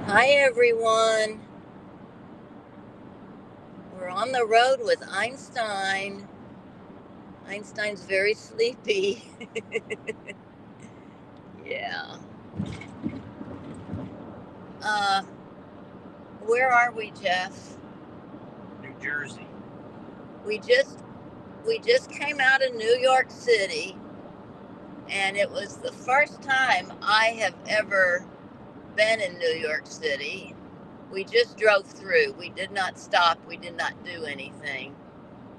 Hi everyone. We're on the road with Einstein. Einstein's very sleepy. Yeah. Uh, where are we, Jeff? New Jersey. We just we just came out of New York City, and it was the first time I have ever been in New York City. We just drove through. We did not stop. We did not do anything.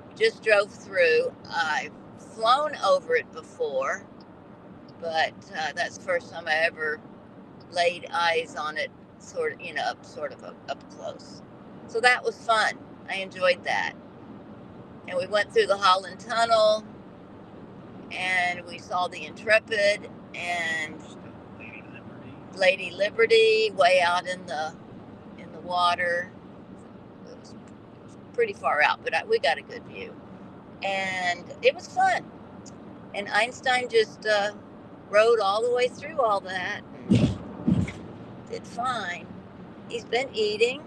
We just drove through. I've flown over it before, but that's the first time I ever laid eyes on it, sort of up close. So that was fun. I enjoyed that. And we went through the Holland Tunnel, and we saw the Intrepid and Lady Liberty way out in the water. It was pretty far out, but we got a good view, and it was fun. And Einstein just rode all the way through all that and did fine. He's been eating.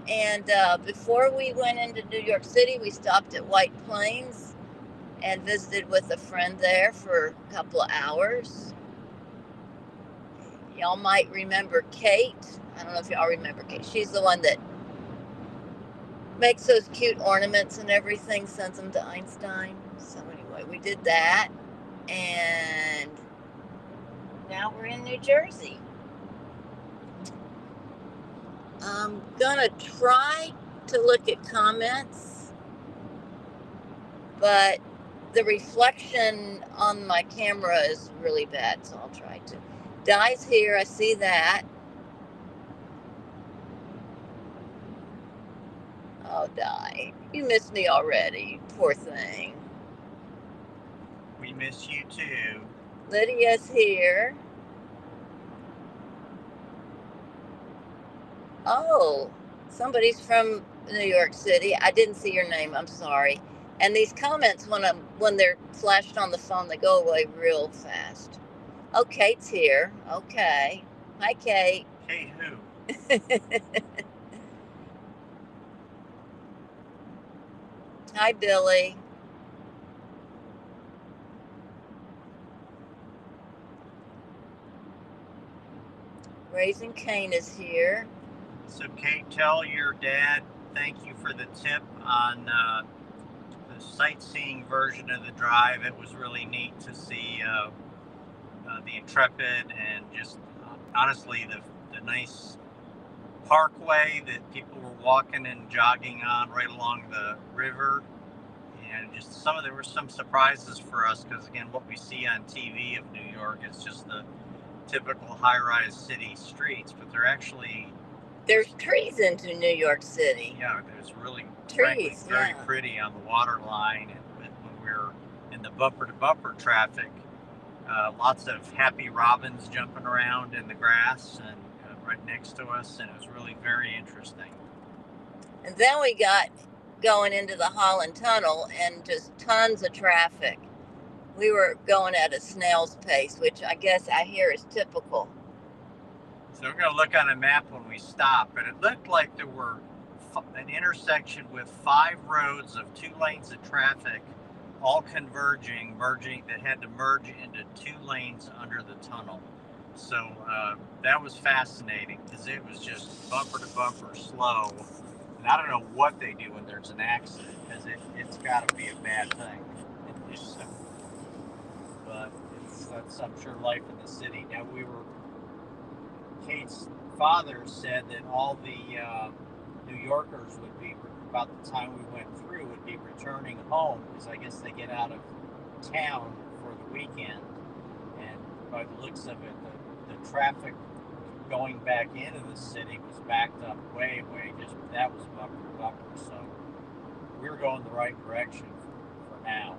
And before we went into New York City, we stopped at White Plains and visited with a friend there for a couple of hours. Y'all might remember Kate. I don't know if y'all remember Kate. She's the one that makes those cute ornaments and everything, sends them to Einstein. So anyway, we did that. And now we're in New Jersey. I'm gonna try to look at comments, but the reflection on my camera is really bad, so I'll try to. Di's here, I see that. Oh, Di, you missed me already, poor thing. We miss you too. Lydia's here. Oh, somebody's from New York City. I didn't see your name. I'm sorry. And these comments, when they're flashed on the phone, they go away real fast. Oh, Kate's here. Okay. Hi, Kate. Kate who? Hi, Billy. Raising Cane is here. So Kate, tell your dad thank you for the tip on the sightseeing version of the drive. It was really neat to see the Intrepid and just honestly the nice parkway that people were walking and jogging on right along the river. And just there were some surprises for us because again, what we see on TV of New York is just the typical high-rise city streets, but there's trees into New York City. Yeah, there's really trees, frankly, very pretty on the water line, and when we're in the bumper-to-bumper traffic, lots of happy robins jumping around in the grass and right next to us, and it was really very interesting. And then we got going into the Holland Tunnel and just tons of traffic. We were going at a snail's pace, which I guess I hear is typical. So we're going to look on a map when we stop, but it looked like there were an intersection with 5 roads of 2 lanes of traffic, all merging that had to merge into 2 lanes under the tunnel. So that was fascinating because it was just bumper to bumper slow. And I don't know what they do when there's an accident because it's got to be a bad thing. But that's, I'm sure, life in the city. Now, Kate's father said that all the New Yorkers would be, about the time we went through, would be returning home because I guess they get out of town for the weekend. And by the looks of it, the traffic going back into the city was backed up way, that was bumper to bumper. So we're going the right direction for now.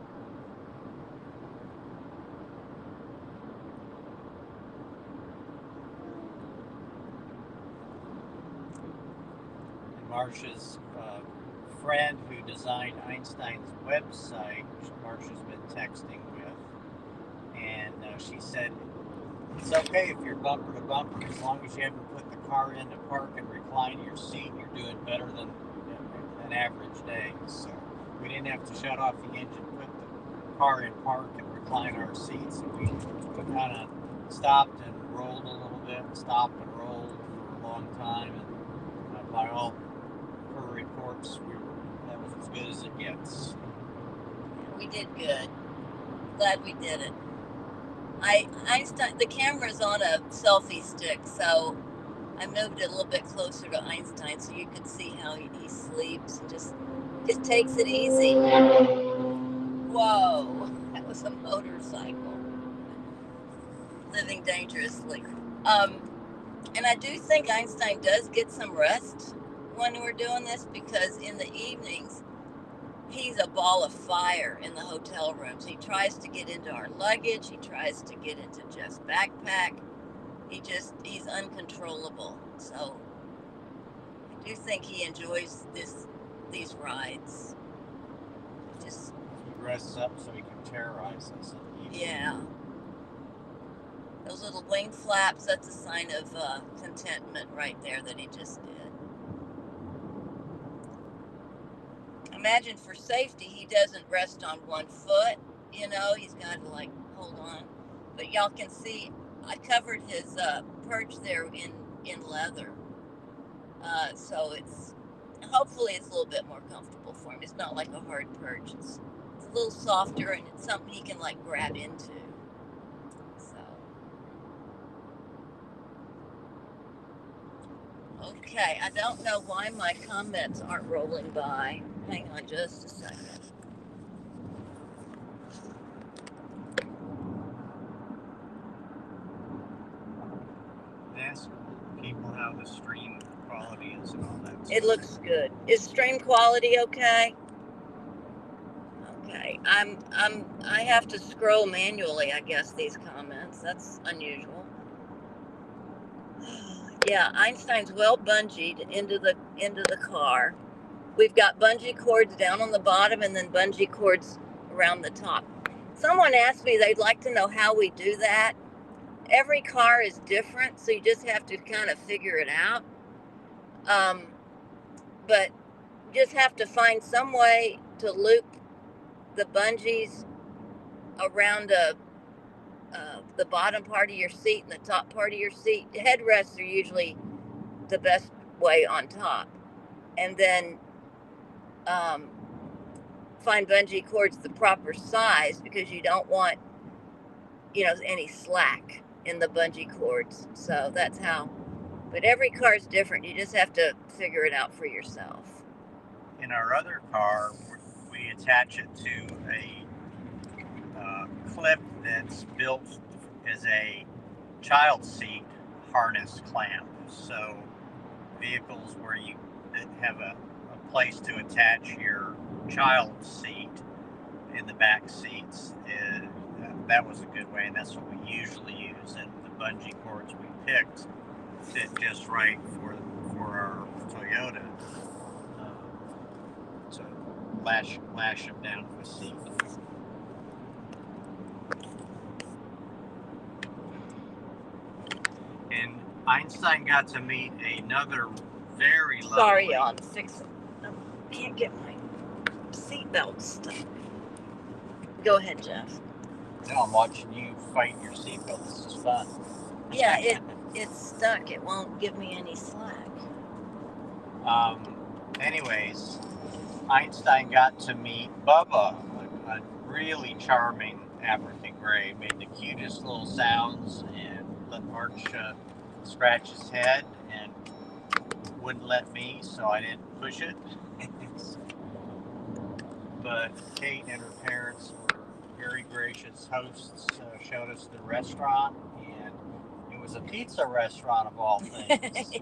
Marcia's friend who designed Einstein's website, Marcia's been texting with, and she said It's okay if you're bumper to bumper, as long as you haven't put the car into park and recline your seat, you're doing better than an average day. So we didn't have to shut off the engine, put the car in park and recline our seats. And we kind of stopped and rolled a little bit, stopped and rolled for a long time. And by all her reports, that was as good as it gets. We did good. Glad we did it. Einstein, the camera's on a selfie stick, so I moved it a little bit closer to Einstein so you could see how he sleeps and just takes it easy. Whoa, that was a motorcycle. Living dangerously. And I do think Einstein does get some rest when we're doing this, because in the evenings, he's a ball of fire in the hotel rooms. He tries to get into our luggage. He tries to get into Jeff's backpack. He's uncontrollable. So I do think he enjoys these rides. Just he rests up so he can terrorize us. Yeah. Those little wing flaps, that's a sign of contentment right there that he just did. Imagine for safety, he doesn't rest on one foot. He's got to hold on. But y'all can see I covered his perch there in leather. So hopefully it's a little bit more comfortable for him. It's not like a hard perch. It's a little softer, and it's something he can grab into. So, okay, I don't know why my comments aren't rolling by. Hang on just a second. Ask people how the stream quality is and all that. It looks good. Is stream quality okay? Okay. I have to scroll manually, I guess, these comments. That's unusual. Yeah, Einstein's well bungeed into the car. We've got bungee cords down on the bottom and then bungee cords around the top. Someone asked me they'd like to know how we do that. Every car is different, so you just have to kind of figure it out. But just have to find some way to loop the bungees around the bottom part of your seat and the top part of your seat. Headrests are usually the best way on top. And then find bungee cords the proper size, because you don't want, any slack in the bungee cords. So that's how. But every car is different. You just have to figure it out for yourself. In our other car, we attach it to a clip that's built as a child seat harness clamp. So vehicles where you have a place to attach your child seat in the back seats, that was a good way, and that's what we usually use. And the bungee cords we picked fit just right for our Toyota to lash them down to a seat. And Einstein got to meet another very lovely... Sorry, y'all, I can't get my seatbelt stuck. Go ahead, Jeff. No, I'm watching you fight your seatbelt. This is fun. Yeah, it's stuck. It won't give me any slack. Anyways, Einstein got to meet Bubba, a really charming African gray. Made the cutest little sounds and let Marcia scratch his head and wouldn't let me, so I didn't push it. But Kate and her parents were very gracious hosts, showed us the restaurant, and it was a pizza restaurant of all things.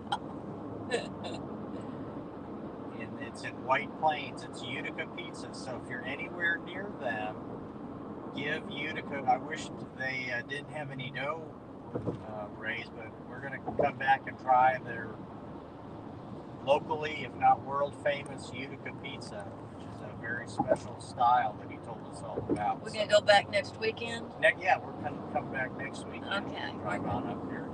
And it's in White Plains. It's Utica Pizza. So if you're anywhere near them, give Utica. I wish they didn't have any dough raised, but we're going to come back and try their locally, if not world famous, Utica Pizza, which is a very special style that he told us all about. We're gonna go back next weekend. Yeah, we're gonna come back next weekend. Okay. Drive on up here.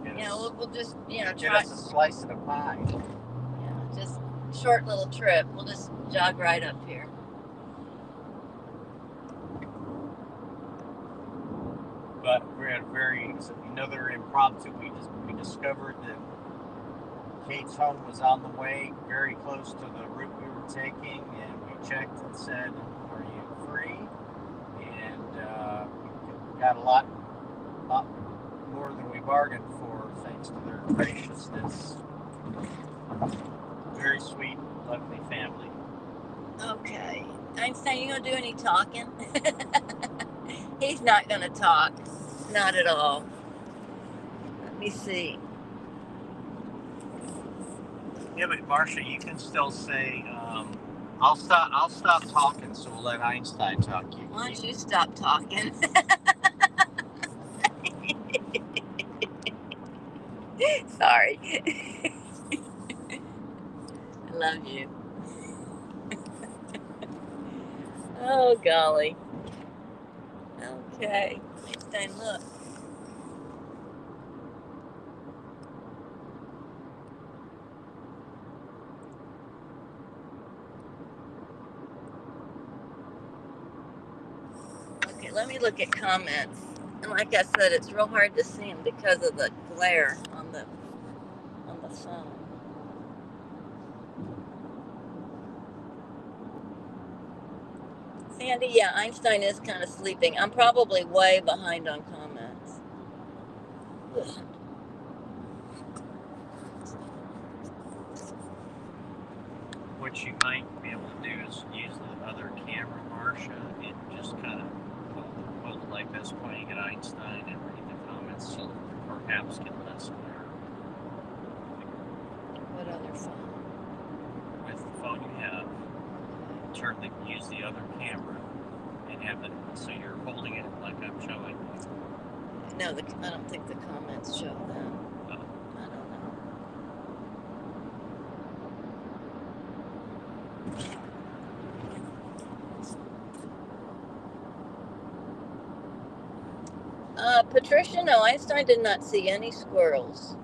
We'll just get try. us a slice of the pie. Yeah, just short little trip. We'll just jog right up here. But we had another impromptu. We discovered that Kate's home was on the way, very close to the route we were taking, and we checked and said, "Are you free?" And we got a lot more than we bargained for, thanks to their graciousness. Very sweet, lovely family. Okay, Einstein, you gonna do any talking? He's not gonna talk, not at all. Let me see. Yeah, but Marcia, you can still say, I'll stop talking, so we'll let Einstein talk. Why don't you stop talking? Sorry. I love you. Oh, golly. Okay. Einstein, look. Okay, let me look at comments. And like I said, it's real hard to see them because of the glare on the phone. Sandy, yeah, Einstein is kind of sleeping. I'm probably way behind on comments. Ugh. What you might be able to do is use the other camera, Marcia, and just kind of hold it like this, pointing at Einstein, and read the comments, so perhaps get less glare. What other phone? With the phone you have, use the other camera and have it so you're holding it like I'm showing. No, I don't think the comments show that. Oh. I don't know. Patricia, no, Einstein did not see any squirrels.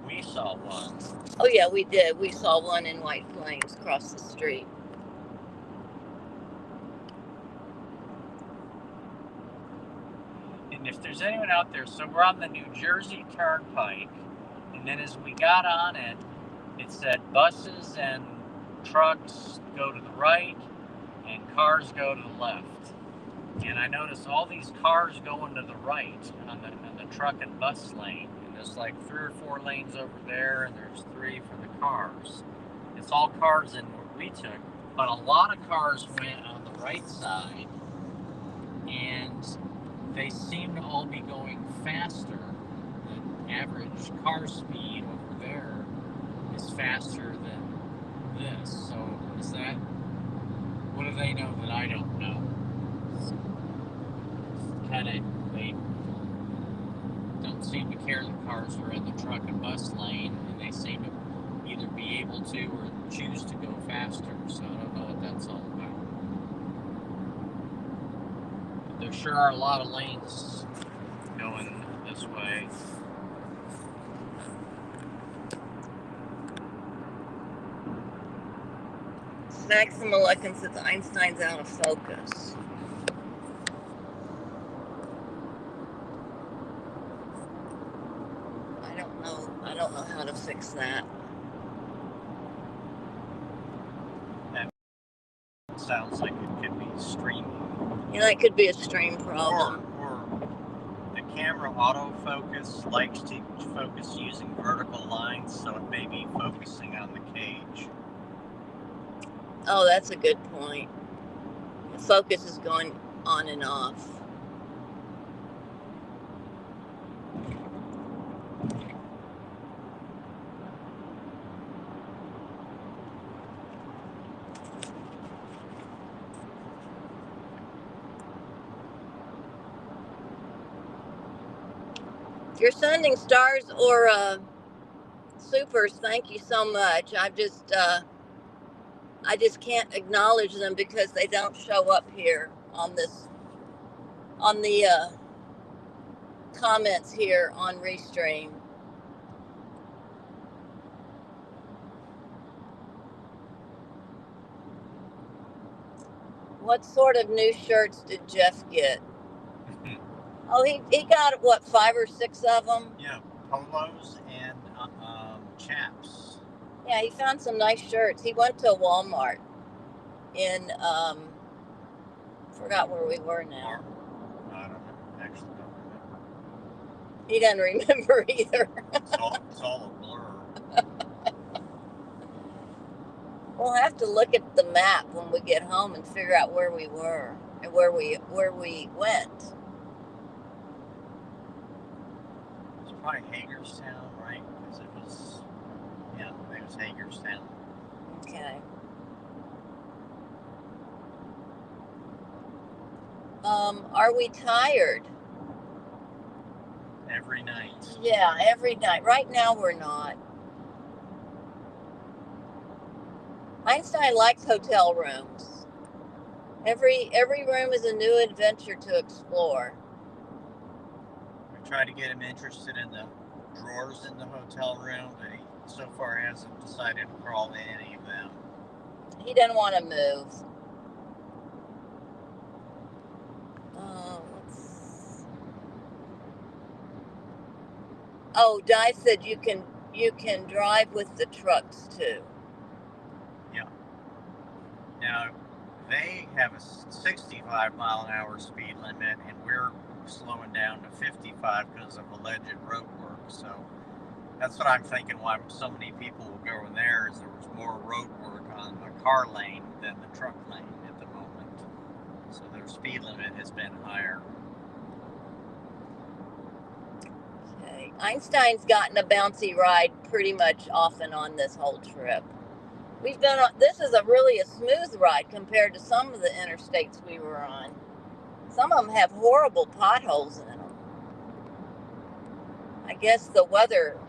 We saw one. Oh, yeah, we did. We saw one in White Plains across the street. And if there's anyone out there, so we're on the New Jersey Turnpike, and then as we got on it, it said buses and trucks go to the right and cars go to the left. And I noticed all these cars going to the right on the truck and bus lane. And there's like 3 or 4 lanes over there, and there's 3 for the cars. It's all cars in what we took, but a lot of cars went on the right side, and they seem to all be going faster. The average car speed over there is faster than this. So is that, what do they know that I don't know? They don't seem to care that cars are in the truck and bus lane, and they seem to either be able to or choose to go faster. So I don't know what that's all about. But there sure are a lot of lanes going this way. Maxima looking since Einstein's out of focus. I don't know how to fix that. That sounds like it could be streaming. Yeah, that could be a stream problem. Or the camera autofocus likes to focus using vertical lines, so it may be focusing on the cage. Oh, that's a good point. The focus is going on and off. If you're sending stars or supers, thank you so much. I've just I just can't acknowledge them because they don't show up here on the comments here on Restream. What sort of new shirts did Jeff get? Oh, he got, what, 5 or 6 of them? Yeah, polos and chaps. Yeah, he found some nice shirts. He went to Walmart in, forgot where we were now. I don't know. Actually don't remember. He doesn't remember either. It's all a blur. We'll have to look at the map when we get home and figure out where we were and where we went. It's probably Hagerstown, right? Because it was Hagerstown. Okay. Are we tired? Every night. Yeah, every night. Right now we're not. Einstein likes hotel rooms. Every room is a new adventure to explore. We try to get him interested in the drawers in the hotel room, but he so far hasn't decided to crawl in any of them. He doesn't want to move. Oh, Di said you can drive with the trucks too. Yeah. Now, they have a 65 mile an hour speed limit, and we're slowing down to 55 because of alleged road work. So that's what I'm thinking why so many people will go in there is there was more road work on the car lane than the truck lane at the moment. So their speed limit has been higher. Okay. Einstein's gotten a bouncy ride pretty much off and on this whole trip. This is really a smooth ride compared to some of the interstates we were on. Some of them have horrible potholes in them. I guess the weather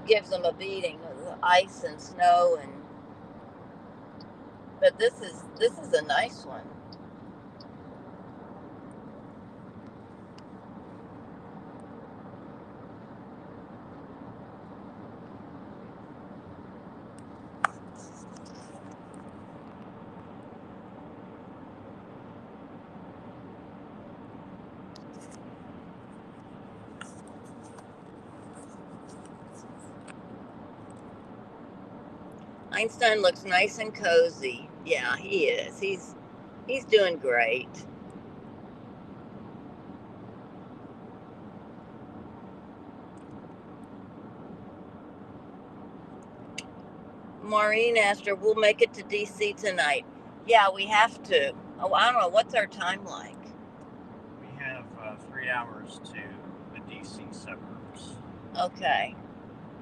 gives them a beating with the ice and snow, but this is a nice one. Einstein looks nice and cozy. Yeah, he is. He's doing great. Maureen asked her, we'll make it to DC tonight. Yeah, we have to. Oh, I don't know. What's our time like? We have 3 hours to the DC suburbs. Okay.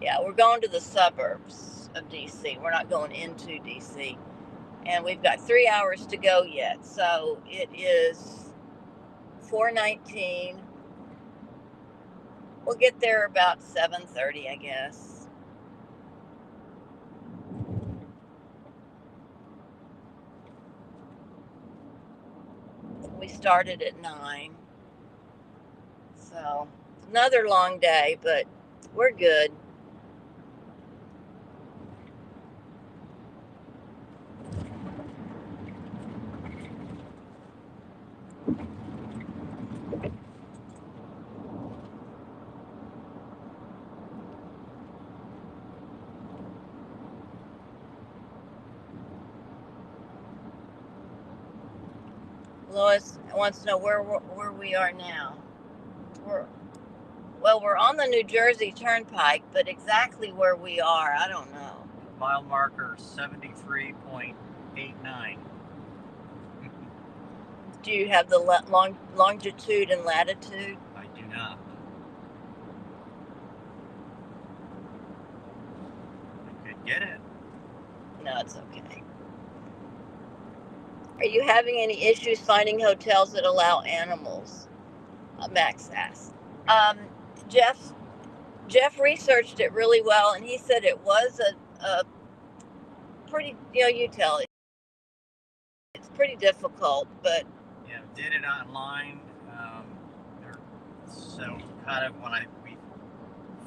Yeah, we're going to the suburbs of DC. We're not going into DC. And we've got 3 hours to go yet. So it is 4:19. We'll get there about 7:30, I guess. We started at 9. So it's another long day, but we're good. Lois wants to know where we are now. We're on the New Jersey Turnpike, but exactly where we are, I don't know. Mile marker 73.89. Do you have the longitude and latitude? I do not. I could get it. No, it's okay. Are you having any issues finding hotels that allow animals? Max asked. Jeff researched it really well, and he said it was a pretty, you tell it. It's pretty difficult, but yeah, did it online. So kind of when we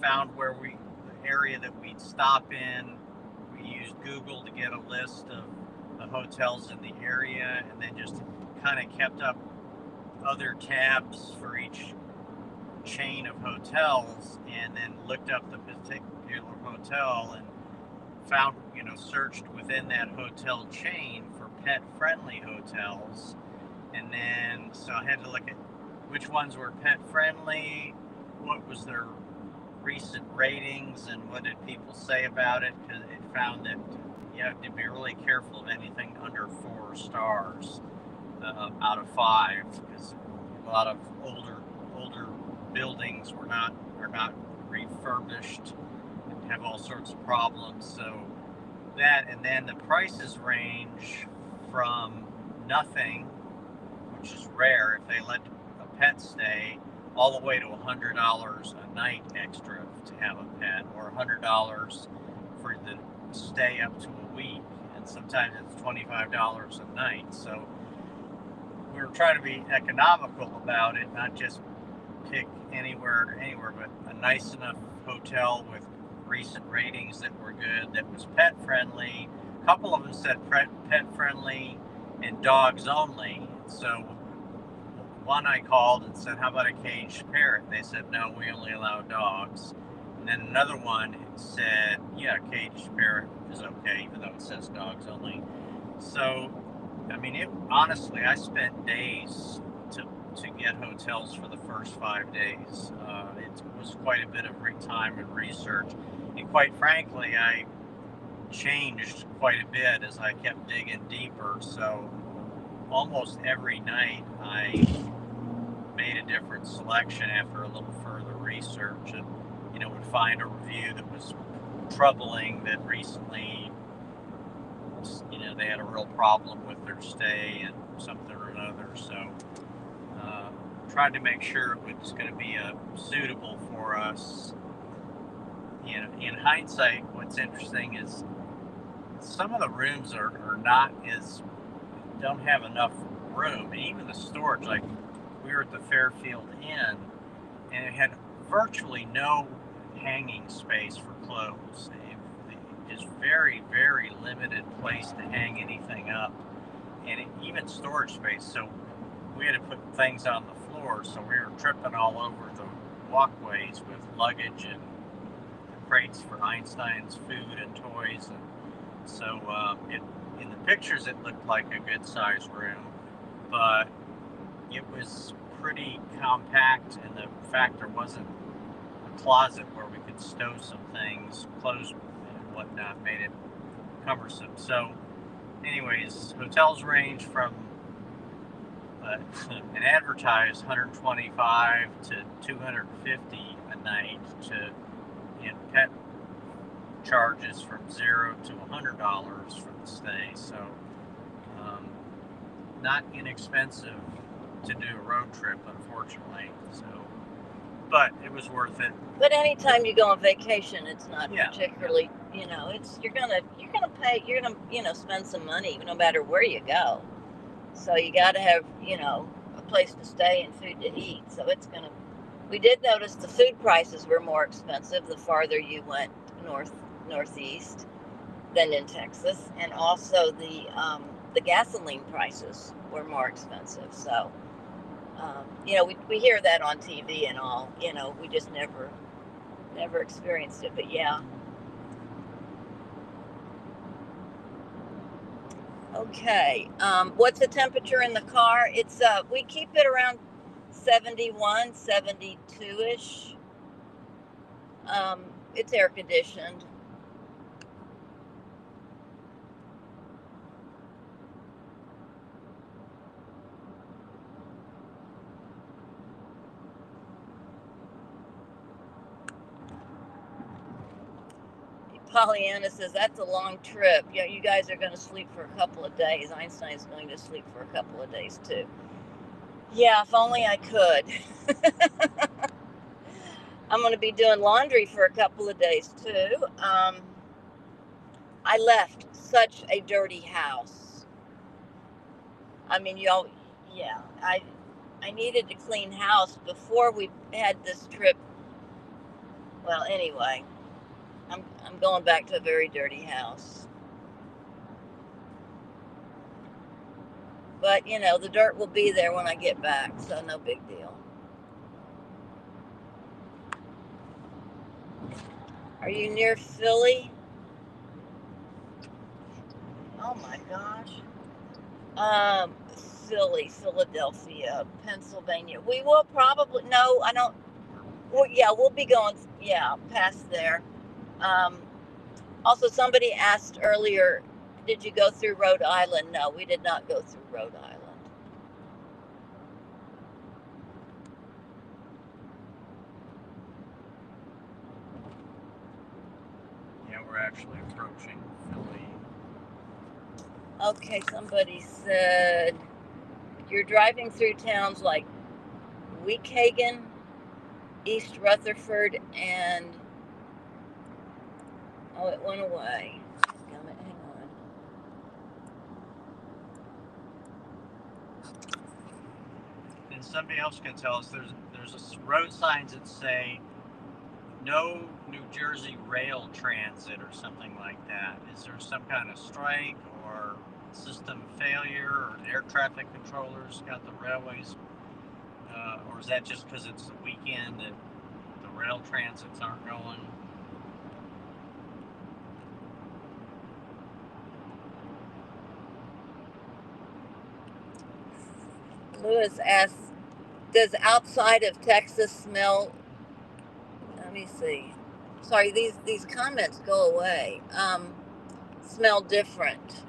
found the area that we'd stop in, we used Google to get a list of the hotels in the area, and then just kind of kept up other tabs for each chain of hotels, and then looked up the particular hotel and found, searched within that hotel chain for pet-friendly hotels. And then, so I had to look at which ones were pet-friendly, what was their recent ratings, and what did people say about it, because it found that you have to be really careful of anything under 4 stars out of 5, because a lot of older buildings are not refurbished and have all sorts of problems. So that, and then the prices range from nothing, which is rare if they let a pet stay, all the way to $100 a night extra to have a pet, or $100 for the stay up to a week, and sometimes it's $25 a night. So we were trying to be economical about it, not just pick anywhere, but a nice enough hotel with recent ratings that were good, that was pet friendly. A couple of them said pet friendly and dogs only. So one I called and said, how about a caged parrot? They said, no, we only allow dogs. And then another one said, yeah, caged parrot is okay, even though it says dogs only. So, I mean, honestly, I spent days to get hotels for the first 5 days. It was quite a bit of time and research. And quite frankly, I changed quite a bit as I kept digging deeper. So almost every night I made a different selection after a little further research, and would find a review that was troubling, that recently they had a real problem with their stay and something or another. So tried to make sure it was going to be suitable for us. In hindsight, what's interesting is some of the rooms are not don't have enough room, and even the storage. Like, we were at the Fairfield Inn, and it had virtually no hanging space for clothes. Just very, very limited place to hang anything up, and even storage space. So we had to put things on the floor, so we were tripping all over the walkways with luggage and crates for Einstein's food and toys. And so in the pictures it looked like a good sized room, but it was pretty compact, and the fact there wasn't a closet where we could stow some things, clothes and whatnot, made it cumbersome. So anyways, hotels range from an advertised $125 to $250 a night, to pet charges from $0 to $100 for the stay. So not inexpensive to do a road trip, unfortunately. So, but it was worth it. But anytime you go on vacation, it's not particularly, you're gonna pay, spend some money no matter where you go. So you got to have, a place to stay and food to eat. So we did notice the food prices were more expensive the farther you went northeast than in Texas, and also the gasoline prices were more expensive. So, we hear that on TV and all. We just never experienced it, but yeah. Okay. What's the temperature in the car? It's we keep it around 71, 72-ish. It's air conditioned. Pollyanna says, that's a long trip. Yeah, you guys are going to sleep for a couple of days. Einstein's going to sleep for a couple of days too. Yeah, if only I could. I'm going to be doing laundry for a couple of days too. I left such a dirty house. I mean, y'all, yeah, I needed to clean house before we had this trip. Well, anyway, I'm going back to a very dirty house. But, you know, the dirt will be there when I get back, so no big deal. Are you near Philly? Oh my gosh. Philly, Philadelphia, Pennsylvania. We will probably, no, I don't, well, yeah, we'll be going, yeah, past there. Also, somebody asked earlier, did you go through Rhode Island? No, we did not go through Rhode Island. Yeah, we're actually approaching Philly. Okay, somebody said you're driving through towns like Weekhagen, East Rutherford, and oh, it went away. Hang on. And somebody else can tell us. There's road signs that say no New Jersey rail transit or something like that. Is there some kind of strike or system failure, or air traffic controllers got the railways, or is that just because it's the weekend and the rail transits aren't going? Lewis asks, does outside of Texas smell, let me see. Sorry, these comments go away. Smell different.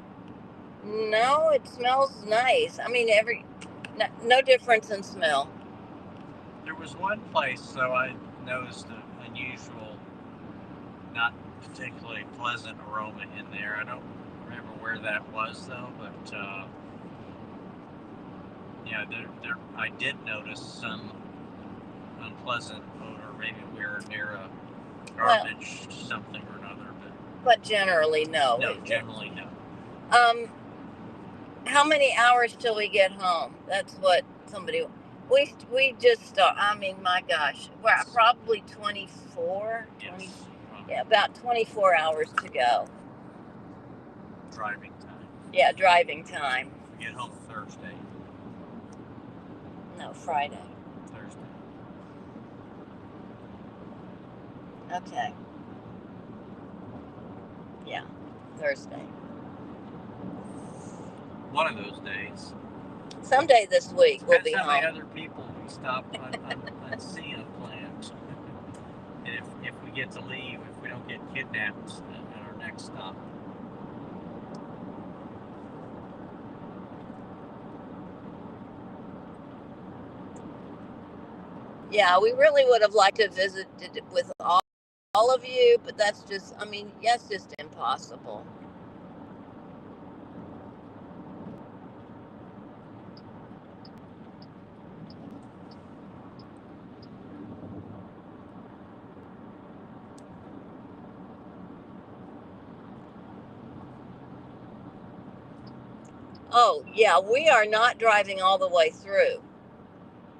No, it smells nice. I mean, no difference in smell. There was one place, so I noticed an unusual, not particularly pleasant aroma in there. I don't remember where that was though, but yeah, I did notice some unpleasant odor. Maybe we were near a garbage something or another, but generally no. No, generally no. How many hours till we get home? That's what somebody. We just start. I mean, my gosh, we're probably 24. Yes. 20, yeah, about 24 hours to go. Driving time. Yeah, driving time. We get home Thursday. No, Friday. Thursday. Okay. Yeah, Thursday. One of those days. Someday this week we'll be home. How many other people we stop on seeing plant. And if we get to leave, if we don't get kidnapped at our next stop. Yeah, we really would have liked to visit with all of you, but that's just, I mean, that's just impossible. Oh, yeah, we are not driving all the way through.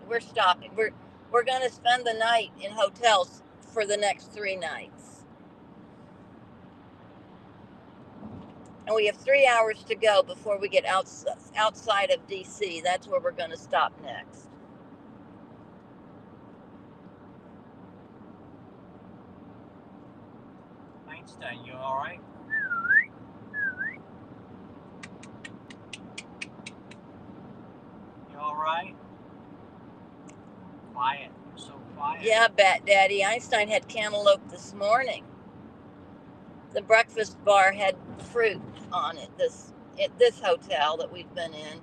We're stopping. We're going to spend the night in hotels for the next 3 nights. And we have 3 hours to go before we get outside of D.C. That's where we're going to stop next. Einstein, you all right? You all right? Quiet. You're so quiet. Yeah, Bat Daddy. Einstein had cantaloupe this morning. The breakfast bar had fruit on it, this hotel that we've been in.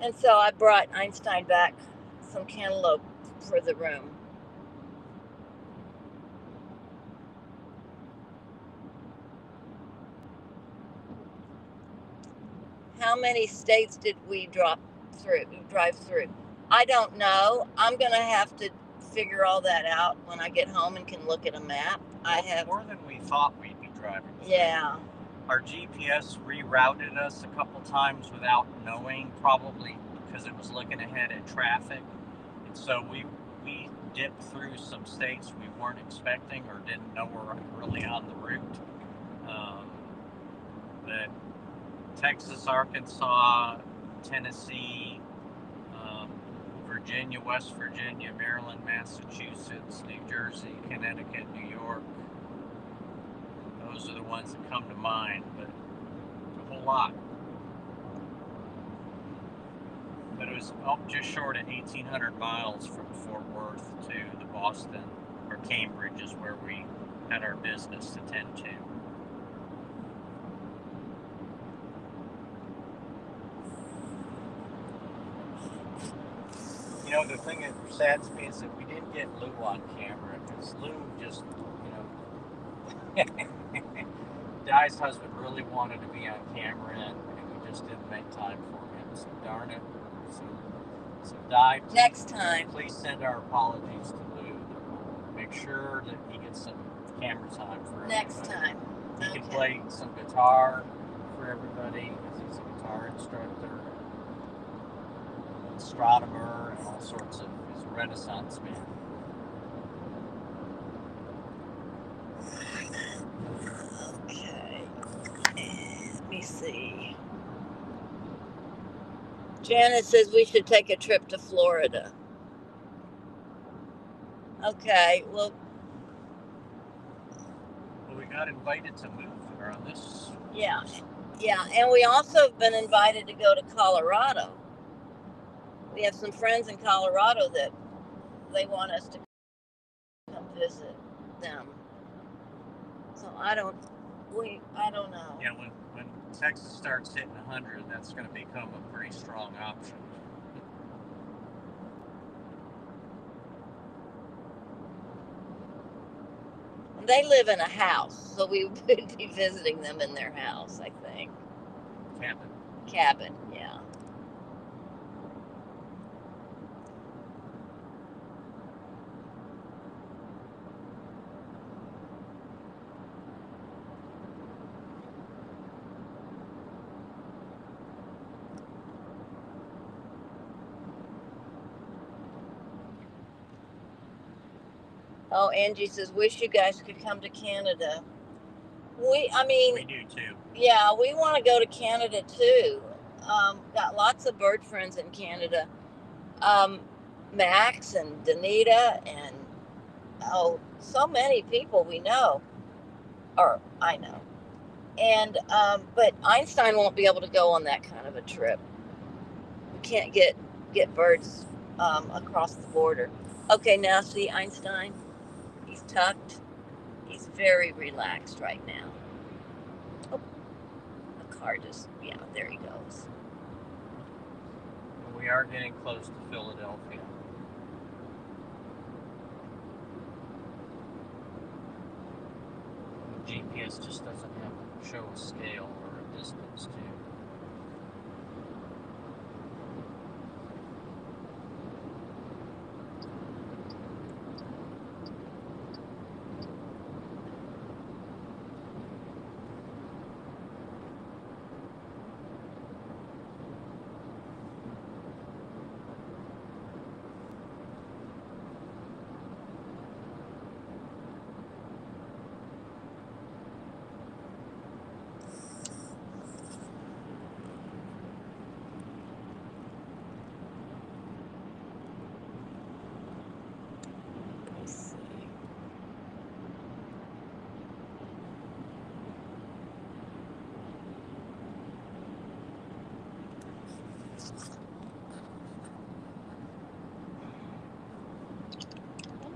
And so I brought Einstein back some cantaloupe for the room. How many states did we drive through? I don't know. I'm going to have to figure all that out when I get home and can look at a map. I have more than we thought we'd be driving. Yeah. Our GPS rerouted us a couple times without knowing, probably because it was looking ahead at traffic. And so we dipped through some states we weren't expecting or didn't know were really on the route. But Texas, Arkansas, Tennessee, Virginia, West Virginia, Maryland, Massachusetts, New Jersey, Connecticut, New York. Those are the ones that come to mind, but a whole lot. But it was just short of 1,800 miles from Fort Worth to the Boston, or Cambridge is where we had our business to tend to. You know, the thing that saddens me is that we didn't get Lou on camera, because Lou just, Di's husband really wanted to be on camera, and we just didn't make time for him, so darn it. So Di, Next time. Please send our apologies to Lou. Make sure that he gets some camera time for everybody. Next time. He can play some guitar for everybody, because he's a guitar instructor, astronomer, and all sorts of, he's a Renaissance man. Okay. Let me see. Janet says we should take a trip to Florida. Okay, well, we got invited to move there on this. Yeah, and we also have been invited to go to Colorado. We have some friends in Colorado that they want us to come visit them. So I don't know. Yeah, when Texas starts hitting 100, that's going to become a pretty strong option. They live in a house, so we would be visiting them in their house, I think. Cabin, yeah. Oh, Angie says, wish you guys could come to Canada. We do too. Yeah, we want to go to Canada too. Got lots of bird friends in Canada. Max and Danita and so many people we know, or I know. And but Einstein won't be able to go on that kind of a trip. We can't get birds across the border. Okay, now see Einstein. He's tucked. He's very relaxed right now. Oh, the car just, there he goes. We are getting close to Philadelphia. The GPS just doesn't show a scale or a distance to.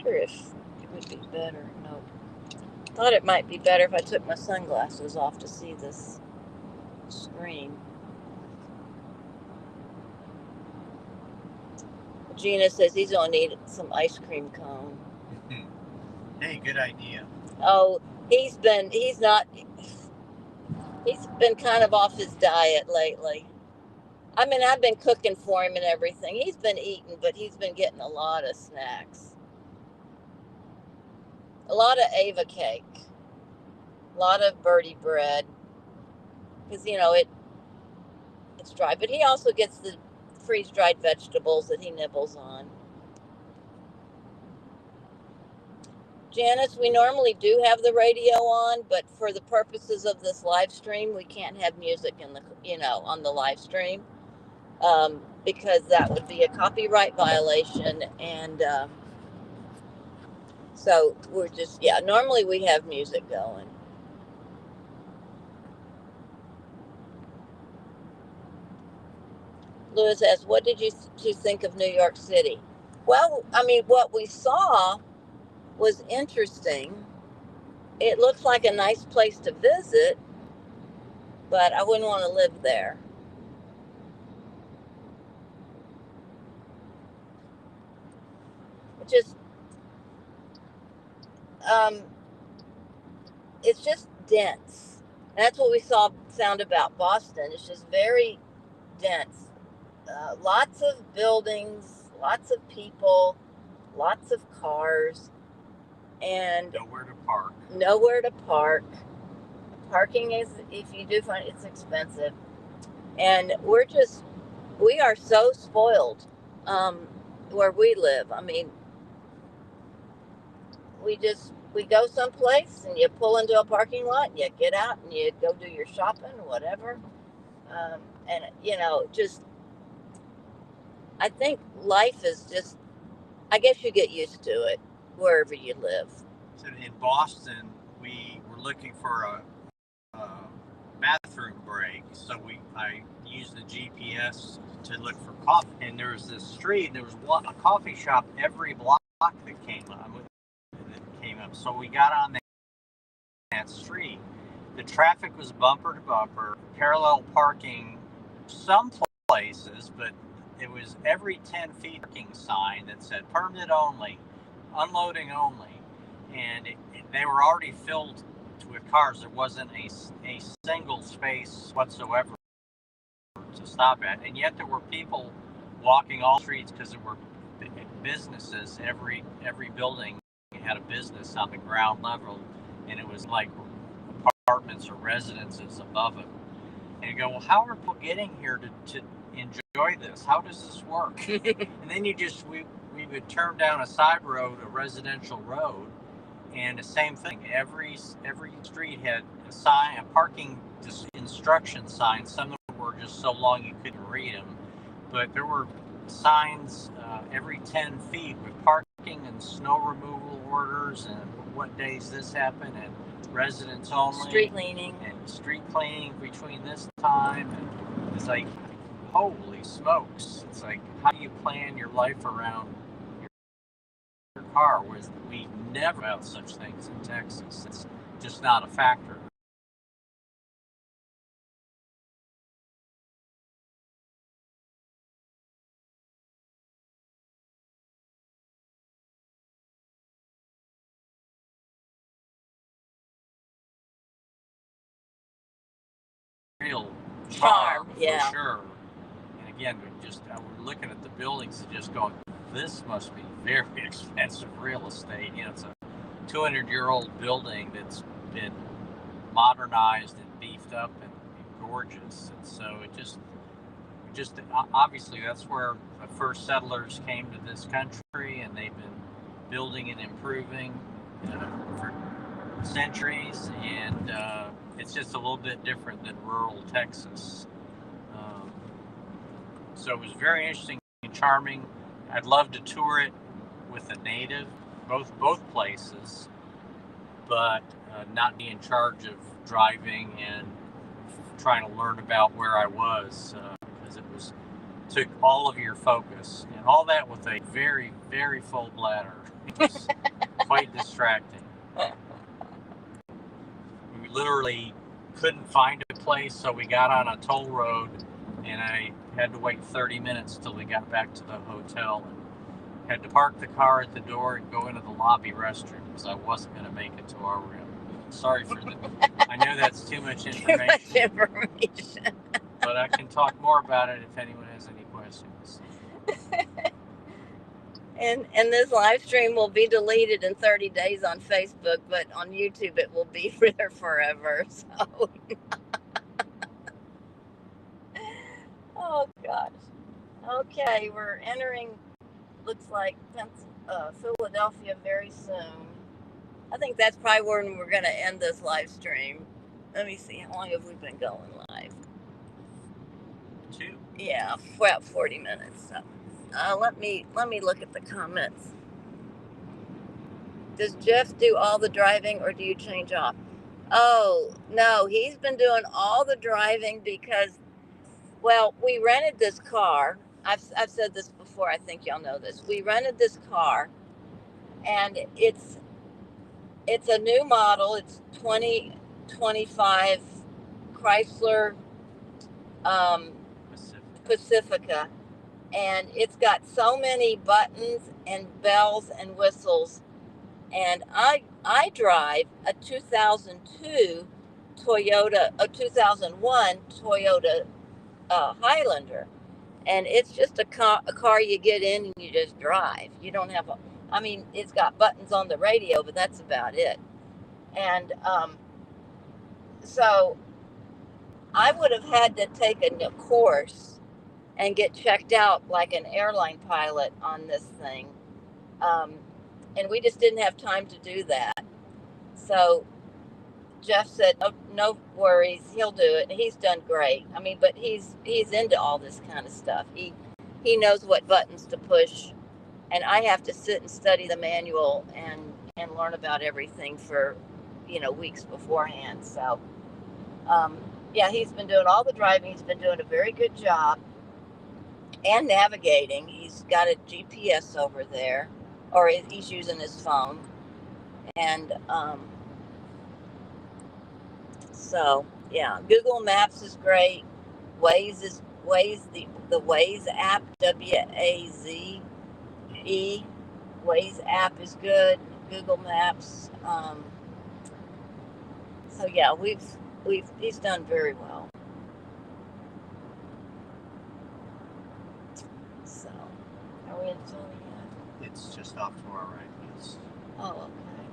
If it would be better. No. Thought it might be better if I took my sunglasses off to see this screen. Gina says he's gonna need some ice cream cone. Hey, good idea. Oh, he's been kind of off his diet lately. I mean, I've been cooking for him and everything. He's been eating, but he's been getting a lot of snacks. A lot of Ava cake. A lot of birdie bread. Because, it's dry. But he also gets the freeze-dried vegetables that he nibbles on. Janice, we normally do have the radio on, but for the purposes of this live stream, we can't have music on the live stream, because that would be a copyright violation. And so we're just, normally we have music going. Lewis asks, what did you think of New York City? Well, what we saw was interesting. It looks like a nice place to visit, but I wouldn't want to live there. It's just dense. And that's what we found about Boston. It's just very dense. Lots of buildings, lots of people, lots of cars, and nowhere to park. Parking is, if you do find it's expensive. And we are so spoiled where we live. We go someplace and you pull into a parking lot and you get out and you go do your shopping or whatever. And I think life is just, I guess you get used to it wherever you live. So in Boston, we were looking for a bathroom break. So I used the GPS to look for coffee. And there was this street, there was a coffee shop every block that came up. So we got on that street. The traffic was bumper to bumper, parallel parking some places, but it was every 10 feet parking sign that said permit only, unloading only. And they were already filled with cars. There wasn't a single space whatsoever to stop at. And yet there were people walking all streets because there were businesses. Every building had a business on the ground level, and it was like apartments or residences above it. And you go, well, how are people getting here to enjoy this? How does this work? And then we would turn down a side road, a residential road, and the same thing. Every street had a parking instruction sign. Some of them were just so long you couldn't read them, but there were signs every 10 feet with parking and snow removal orders and what days this happened and residents only. Street cleaning. And street cleaning between this time. And it's like, holy smokes. It's like, how do you plan your life around your car? We never have such things in Texas. It's just not a factor. Real charm, yeah, for sure. And again, we're looking at the buildings and just going, this must be very expensive real estate. It's a 200-year-old building that's been modernized and beefed up and gorgeous. And so it just obviously that's where the first settlers came to this country, and they've been building and improving for centuries. And it's just a little bit different than rural Texas. So it was very interesting and charming. I'd love to tour it with a native, both places, but not be in charge of driving and trying to learn about where I was, because it took all of your focus, and all that with a very, very full bladder. It was quite distracting. We literally couldn't find a place, so we got on a toll road, and I had to wait 30 minutes till we got back to the hotel, and had to park the car at the door and go into the lobby restroom because I wasn't going to make it to our room. Sorry for I know that's too much information. But I can talk more about it if anyone has any questions. And this live stream will be deleted in 30 days on Facebook, but on YouTube it will be there forever. So, oh gosh. Okay, we're entering, looks like Philadelphia very soon. I think that's probably when we're going to end this live stream. Let me see, how long have we been going live? 2. Yeah, about 40 minutes. So, let me look at the comments. Does Jeff do all the driving, or do you change off? Oh, no, he's been doing all the driving because, well, we rented this car. I've said this before. I think y'all know this. We rented this car, and it's a new model. It's 2025 Chrysler Pacifica, and it's got so many buttons and bells and whistles. And I drive a 2002 Toyota, a 2001 Toyota Highlander, and it's just a car you get in and you just drive. You don't have it's got buttons on the radio, but that's about it. And so I would have had to take a course and get checked out like an airline pilot on this thing. And we just didn't have time to do that. So Jeff said, no worries, he'll do it. He's done great. But he's into all this kind of stuff. He knows what buttons to push, and I have to sit and study the manual and learn about everything for, weeks beforehand. So, yeah, he's been doing all the driving. He's been doing a very good job and navigating. He's got a GPS over there, or he's using his phone. And so, yeah, Google Maps is great. Waze, the Waze app, WAZE, Waze app is good. Google Maps. So yeah, he's done very well. So, are we in Philly yet? It's just off to our right. Yes. Oh, okay.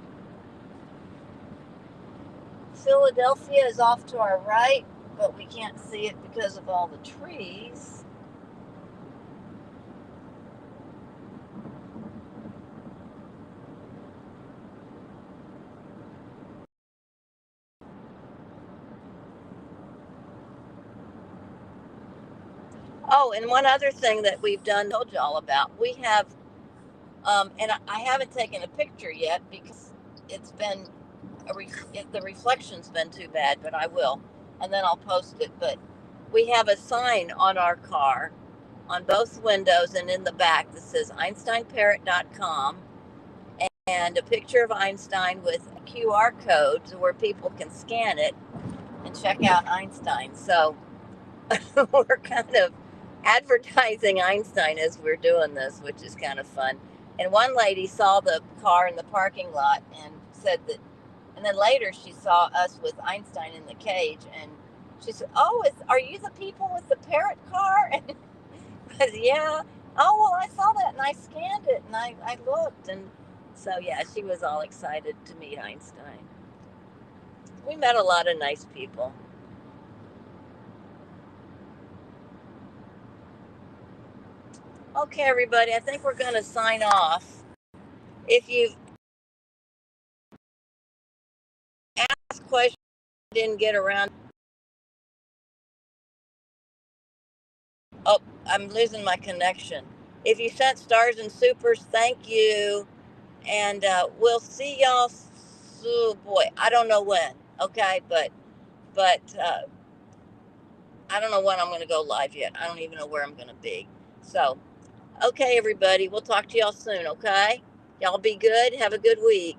Philadelphia is off to our right, but we can't see it because of all the trees. Oh, and one other thing that we've done, told you all about, we have, and I haven't taken a picture yet because it's been, the reflection's been too bad, but I will, and then I'll post it. But we have a sign on our car on both windows and in the back that says EinsteinParrot.com, and a picture of Einstein with a QR code where people can scan it and check out Einstein. So we're kind of advertising Einstein as we're doing this, which is kind of fun. And one lady saw the car in the parking lot and said that, and then later she saw us with Einstein in the cage, and she said, "Oh, are you the people with the parrot car?" And I said, "Yeah." "Oh, well, I saw that and I scanned it and I looked." And so, yeah, she was all excited to meet Einstein. We met a lot of nice people. Okay, everybody, I think we're going to sign off. If you've asked questions, didn't get around. Oh, I'm losing my connection. If you sent stars and supers, thank you. And we'll see y'all. Oh boy, I don't know when. Okay, but I don't know when I'm going to go live yet. I don't even know where I'm going to be. So, okay, everybody, we'll talk to y'all soon. Okay, y'all be good. Have a good week.